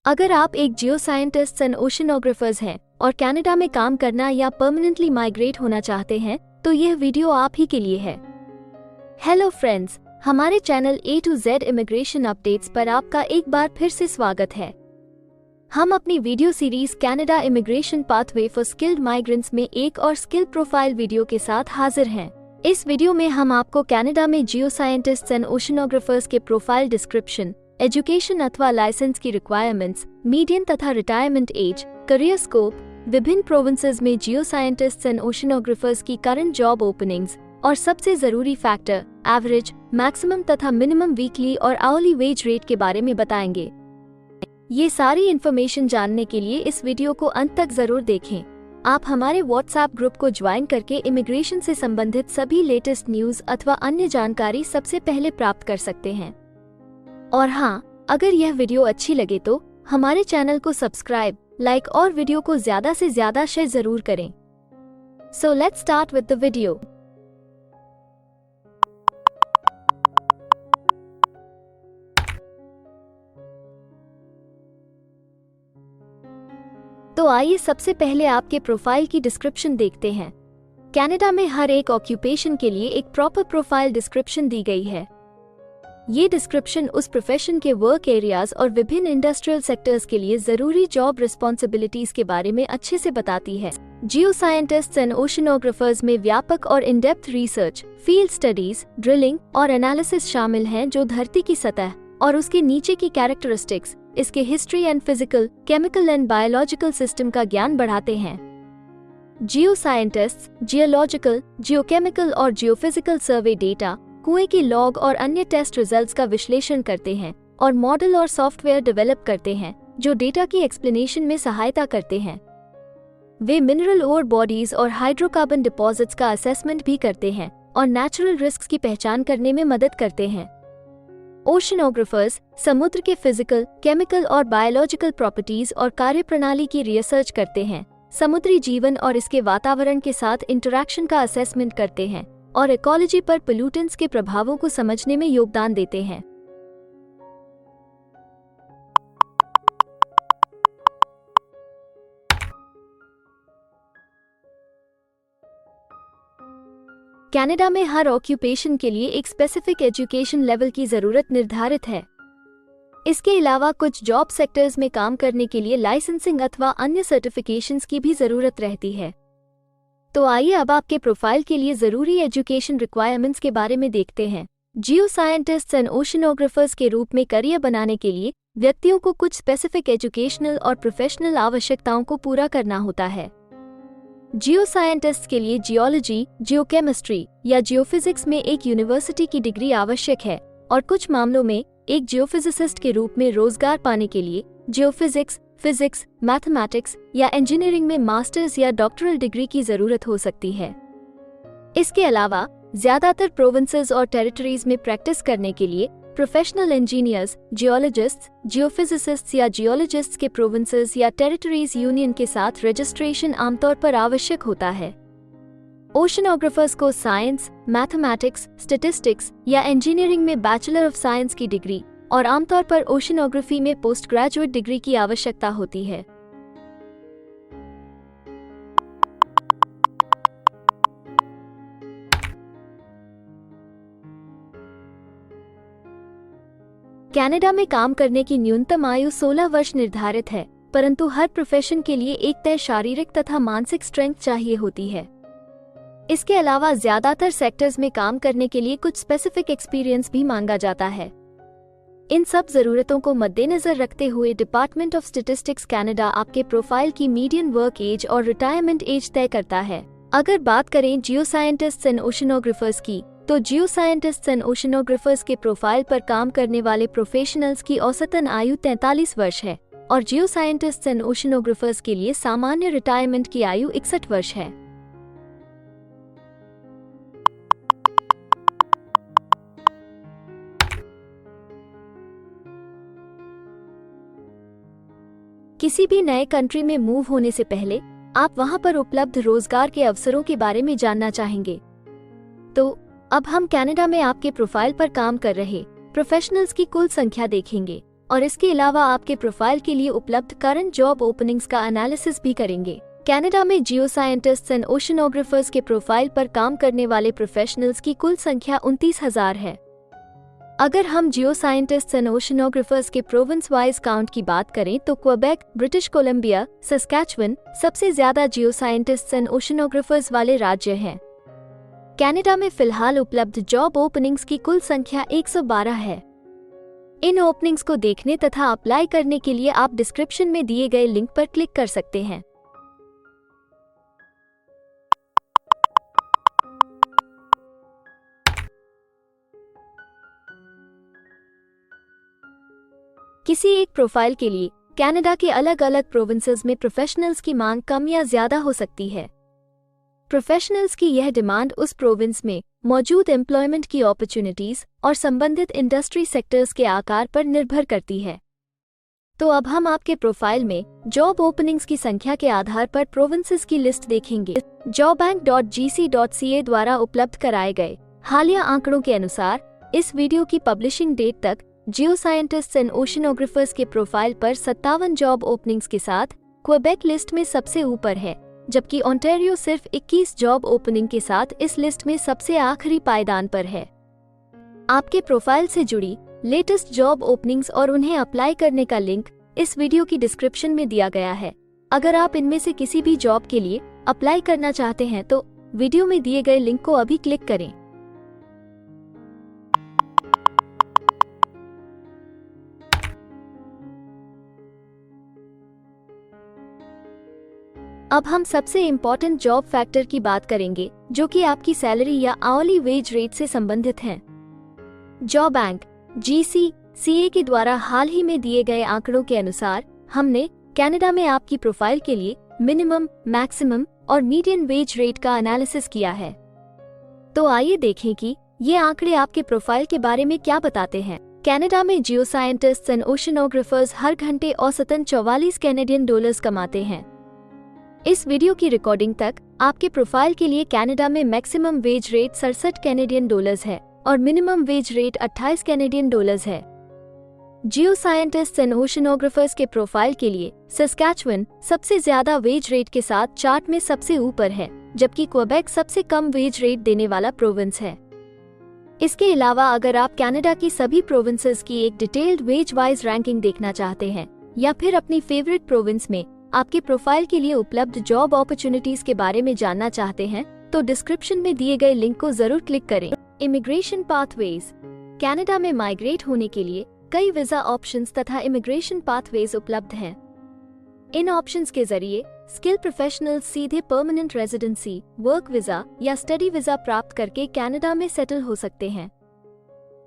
अगर आप एक जियो साइंटिस्ट एंड ओशनोग्राफर्स हैं और कनाडा में काम करना या परमानेंटली माइग्रेट होना चाहते हैं तो यह वीडियो आप ही के लिए है। हेलो फ्रेंड्स, हमारे channel A to Z immigration updates पर आपका एक बार फिर से स्वागत है। हम अपनी video series Canada immigration pathway for skilled migrants में एक और स्किल प्रोफाइल वीडियो के साथ हाजिर हैं। इस वीडियो में हम आपको कनाडा में जियो साइंटिस्ट्स एंड ओशनोग्राफर्स के प्रोफाइल डिस्क्रिप्शन, एजुकेशन अथवा लाइसेंस की रिक्वायरमेंट्स, मीडियन तथा रिटायरमेंट एज, करियर स्कोप, विभिन्न प्रोविंसेस में जियो साइंटिस्ट्स एंड ओशनोग्राफर्स की करंट जॉब ओपनिंग्स और सबसे जरूरी फैक्टर एवरेज, मैक्सिमम तथा मिनिमम वीकली और आवरली वेज रेट के बारे में बताएंगे। ये सारी इन्फॉर्मेशन जानने के लिए इस वीडियो को अंत तक जरूर देखें। आप हमारे व्हाट्सएप ग्रुप को ज्वाइन करके इमिग्रेशन से संबंधित सभी लेटेस्ट न्यूज अथवा अन्य जानकारी सबसे पहले प्राप्त कर सकते हैं। और हाँ, अगर यह वीडियो अच्छी लगे तो हमारे चैनल को सब्सक्राइब, लाइक और वीडियो को ज्यादा से ज्यादा शेयर जरूर करें। So let's start with the video. तो आइए सबसे पहले आपके प्रोफाइल की डिस्क्रिप्शन देखते हैं। कनाडा में हर एक ऑक्यूपेशन के लिए एक प्रॉपर प्रोफाइल डिस्क्रिप्शन दी गई है। ये डिस्क्रिप्शन उस प्रोफेशन के वर्क एरियाज और विभिन्न इंडस्ट्रियल सेक्टर्स के लिए जरूरी जॉब रिस्पॉन्सिबिलिटीज के बारे में अच्छे से बताती है। जियो साइंटिस्ट्स एंड ओशनोग्राफर्स में व्यापक और in depth research, field studies, drilling और एनालिसिस शामिल हैं जो धरती की सतह और उसके नीचे की कैरेक्टरिस्टिक्स, इसके history and physical, chemical and biological system का ज्ञान बढ़ाते हैं। जियो साइंटिस्ट्स जियोलॉजिकल, जियोकेमिकल और जियोफिजिकल सर्वे डेटा, कुएं की लॉग और अन्य टेस्ट रिजल्ट्स का विश्लेषण करते हैं और मॉडल और सॉफ्टवेयर डेवलप करते हैं जो डेटा की एक्सप्लेनेशन में सहायता करते हैं। वे मिनरल ओर बॉडीज और हाइड्रोकार्बन डिपॉजिट्स का असेसमेंट भी करते हैं और नेचुरल रिस्क की पहचान करने में मदद करते हैं। ओशनोग्राफर्स समुद्र के फिजिकल, केमिकल और बायोलॉजिकल प्रॉपर्टीज और कार्यप्रणाली की रिसर्च करते हैं, समुद्री जीवन और इसके वातावरण के साथ इंटरैक्शन का असेसमेंट करते हैं और इकोलॉजी पर पोल्यूटेंट्स के प्रभावों को समझने में योगदान देते हैं। कनाडा में हर ऑक्यूपेशन के लिए एक स्पेसिफिक एजुकेशन लेवल की जरूरत निर्धारित है। इसके अलावा कुछ जॉब सेक्टर्स में काम करने के लिए लाइसेंसिंग अथवा अन्य सर्टिफिकेशंस की भी जरूरत रहती है। तो आइए अब आपके प्रोफाइल के लिए जरूरी एजुकेशन रिक्वायरमेंट्स के बारे में देखते हैं। जियो साइंटिस्ट्स एंड ओशनोग्राफर्स के रूप में करियर बनाने के लिए व्यक्तियों को कुछ स्पेसिफिक एजुकेशनल और प्रोफेशनल आवश्यकताओं को पूरा करना होता है। जियो साइंटिस्ट्स के लिए जियोलॉजी, जियोकेमिस्ट्री या जियोफिजिक्स में एक यूनिवर्सिटी की डिग्री आवश्यक है और कुछ मामलों में एक जियोफिजिसिस्ट के रूप में रोजगार पाने के लिए जियोफिजिक्स, फिजिक्स, मैथमेटिक्स या इंजीनियरिंग में मास्टर्स या डॉक्टरल डिग्री की जरूरत हो सकती है। इसके अलावा ज्यादातर प्रोविंसेस और टेरिटरीज में प्रैक्टिस करने के लिए प्रोफेशनल इंजीनियर्स, जियोलॉजिस्ट्स, जियोफिजिसिस्ट्स या जियोलॉजिस्ट्स के प्रोविंसेस या टेरिटरीज यूनियन के साथ रजिस्ट्रेशन आमतौर पर आवश्यक होता है। ओशनोग्राफर्स को साइंस, मैथमेटिक्स, स्टैटिस्टिक्स या इंजीनियरिंग में बैचलर ऑफ साइंस की डिग्री और आमतौर पर ओशनोग्राफी में पोस्ट ग्रेजुएट डिग्री की आवश्यकता होती है। कनाडा में काम करने की न्यूनतम आयु 16 वर्ष निर्धारित है, परंतु हर प्रोफेशन के लिए एक तय शारीरिक तथा मानसिक स्ट्रेंथ चाहिए होती है। इसके अलावा ज्यादातर सेक्टर्स में काम करने के लिए कुछ स्पेसिफिक एक्सपीरियंस भी मांगा जाता है। इन सब जरूरतों को मद्देनजर रखते हुए डिपार्टमेंट ऑफ स्टैटिस्टिक्स कनाडा आपके प्रोफाइल की मीडियन वर्क एज और रिटायरमेंट एज तय करता है। अगर बात करें जियो साइंटिस्ट्स एंड ओशनोग्राफर्स की, तो जियो साइंटिस्ट्स एंड ओशनोग्राफर्स के प्रोफाइल पर काम करने वाले प्रोफेशनल्स की औसतन आयु 43 वर्ष है और जियो साइंटिस्ट्स एंड ओशनोग्राफर्स के लिए सामान्य रिटायरमेंट की आयु 61 वर्ष है। किसी भी नए कंट्री में मूव होने से पहले आप वहां पर उपलब्ध रोजगार के अवसरों के बारे में जानना चाहेंगे। तो अब हम कनाडा में आपके प्रोफाइल पर काम कर रहे प्रोफेशनल्स की कुल संख्या देखेंगे और इसके अलावा आपके प्रोफाइल के लिए उपलब्ध करंट जॉब ओपनिंग्स का एनालिसिस भी करेंगे। कनाडा में जियो साइंटिस्ट्स एंड ओशनोग्राफर्स के प्रोफाइल पर काम करने वाले प्रोफेशनल्स की कुल संख्या 29,000 है। अगर हम जियो साइंटिस्ट्स एंड ओशनोग्राफर्स के प्रोविंस वाइज काउंट की बात करें तो क्वेबेक, ब्रिटिश कोलंबिया, सस्कैचुअन सबसे ज्यादा जियो साइंटिस्ट्स एंड ओशनोग्राफर्स वाले राज्य हैं। कनाडा में फिलहाल उपलब्ध जॉब ओपनिंग्स की कुल संख्या 112 है। इन ओपनिंग्स को देखने तथा अप्लाई करने के लिए आप डिस्क्रिप्शन में दिए गए लिंक पर क्लिक कर सकते हैं। किसी एक प्रोफाइल के लिए कनाडा के अलग अलग प्रोविंसेस में प्रोफेशनल्स की मांग कम या ज्यादा हो सकती है। प्रोफेशनल्स की यह डिमांड उस प्रोविंस में मौजूद एम्प्लॉयमेंट की अपॉर्चुनिटीज और संबंधित इंडस्ट्री सेक्टर्स के आकार पर निर्भर करती है। तो अब हम आपके प्रोफाइल में जॉब ओपनिंग्स की संख्या के आधार पर प्रोविंसेस की लिस्ट देखेंगे। jobbank.gc.ca द्वारा उपलब्ध कराए गए हालिया आंकड़ों के अनुसार इस वीडियो की पब्लिशिंग डेट तक जियो साइंटिस्ट्स एंड ओशनोग्राफर्स के प्रोफाइल पर 57 जॉब ओपनिंग्स के साथ क्वेबेक लिस्ट में सबसे ऊपर है, जबकि ओंटारियो सिर्फ 21 जॉब ओपनिंग के साथ इस लिस्ट में सबसे आखिरी पायदान पर है। आपके प्रोफाइल से जुड़ी लेटेस्ट जॉब ओपनिंग्स और उन्हें अप्लाई करने का लिंक इस वीडियो की डिस्क्रिप्शन में दिया गया है। अगर आप इनमें से किसी भी जॉब के लिए अप्लाई करना चाहते हैं तो वीडियो में दिए गए लिंक को अभी क्लिक करें। अब हम सबसे इम्पोर्टेंट जॉब फैक्टर की बात करेंगे, जो कि आपकी सैलरी या आवली वेज रेट से संबंधित हैं। jobbank.gc.ca के द्वारा हाल ही में दिए गए आंकड़ों के अनुसार हमने कनाडा में आपकी प्रोफाइल के लिए मिनिमम, मैक्सिमम और मीडियन वेज रेट का एनालिसिस किया है। तो आइए देखें कि ये आंकड़े आपके प्रोफाइल के बारे में क्या बताते हैं। कनाडा में जियो साइंटिस्ट्स एंड ओशनोग्राफर्स हर घंटे औसतन $44 कमाते हैं। इस वीडियो की रिकॉर्डिंग तक आपके प्रोफाइल के लिए कनाडा में मैक्सिमम वेज रेट $67 है और मिनिमम वेज रेट $28 है। जियो साइंटिस्ट्स एंड ओशनोग्राफर्स के प्रोफाइल के लिए सस्कैचुअन सबसे ज्यादा वेज रेट के साथ चार्ट में सबसे ऊपर है, जबकि क्वेबेक सबसे कम वेज रेट देने वाला प्रोविंस है। इसके अलावा अगर आप कनाडा की सभी प्रोविंसेस की एक डिटेल्ड वेज वाइज रैंकिंग देखना चाहते हैं या फिर अपनी फेवरेट प्रोविंस में आपके प्रोफाइल के लिए उपलब्ध जॉब अपॉर्चुनिटीज के बारे में जानना चाहते हैं तो डिस्क्रिप्शन में दिए गए लिंक को जरूर क्लिक करें। Immigration pathways. कनाडा में माइग्रेट होने के लिए कई वीजा ऑप्शंस तथा इमिग्रेशन पाथवेज उपलब्ध हैं। इन ऑप्शंस के जरिए स्किल प्रोफेशनल्स सीधे परमानेंट रेजिडेंसी, वर्क वीजा या स्टडी वीजा प्राप्त करके कनाडा में सेटल हो सकते हैं।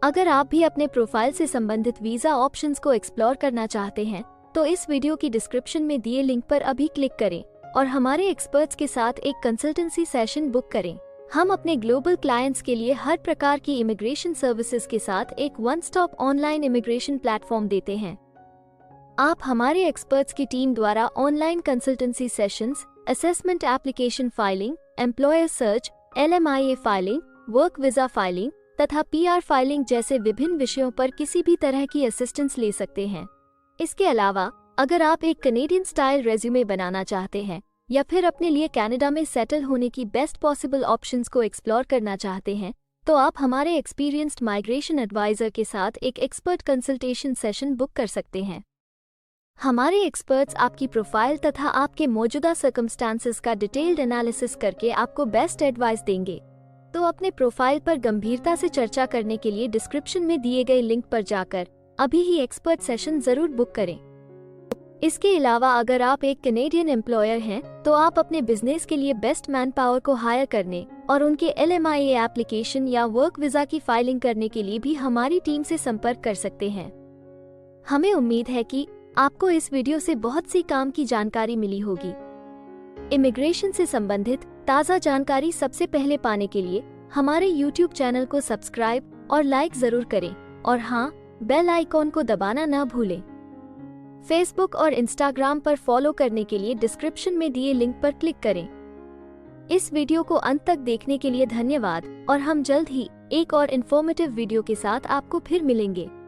अगर आप भी अपने प्रोफाइल से संबंधित वीजा ऑप्शंस को एक्सप्लोर करना चाहते हैं तो इस वीडियो की डिस्क्रिप्शन में दिए लिंक पर अभी क्लिक करें और हमारे एक्सपर्ट्स के साथ एक कंसल्टेंसी सेशन बुक करें। हम अपने ग्लोबल क्लाइंट्स के लिए हर प्रकार की इमिग्रेशन सर्विसेज के साथ एक one stop online immigration platform देते हैं। आप हमारे एक्सपर्ट्स की टीम द्वारा online consultancy sessions, assessment application filing, employer search, LMIA filing, work visa filing तथा PR फाइलिंग जैसे विभिन्न विषयों पर किसी भी तरह की असिस्टेंस ले सकते हैं। इसके अलावा अगर आप एक कनेडियन स्टाइल रेज्यूमे बनाना चाहते हैं या फिर अपने लिए कनाडा में सेटल होने की बेस्ट पॉसिबल ऑप्शंस को एक्सप्लोर करना चाहते हैं तो आप हमारे एक्सपीरियंस्ड माइग्रेशन एडवाइजर के साथ एक एक्सपर्ट कंसल्टेशन सेशन बुक कर सकते हैं। हमारे एक्सपर्ट्स आपकी प्रोफाइल तथा आपके मौजूदा सर्कमस्टांसेस का डिटेल्ड एनालिसिस करके आपको बेस्ट एडवाइस देंगे। तो अपने प्रोफाइल पर गंभीरता से चर्चा करने के लिए डिस्क्रिप्शन में दिए गए लिंक पर जाकर अभी ही एक्सपर्ट सेशन जरूर बुक करें। इसके अलावा अगर आप एक कनेडियन एम्प्लॉयर हैं तो आप अपने बिजनेस के लिए बेस्ट मैन पावर को हायर करने और उनके LMIA एप्लीकेशन या वर्क वीजा की फाइलिंग करने के लिए भी हमारी टीम से संपर्क कर सकते हैं। हमें उम्मीद है कि आपको इस वीडियो से बहुत सी काम की जानकारी मिली होगी। इमिग्रेशन से संबंधित ताज़ा जानकारी सबसे पहले पाने के लिए हमारे YouTube चैनल को सब्सक्राइब और लाइक जरूर करें और हाँ, बेल आइकॉन को दबाना ना भूलें। फेसबुक और इंस्टाग्राम पर फॉलो करने के लिए डिस्क्रिप्शन में दिए लिंक पर क्लिक करें। इस वीडियो को अंत तक देखने के लिए धन्यवाद और हम जल्द ही एक और इन्फॉर्मेटिव वीडियो के साथ आपको फिर मिलेंगे।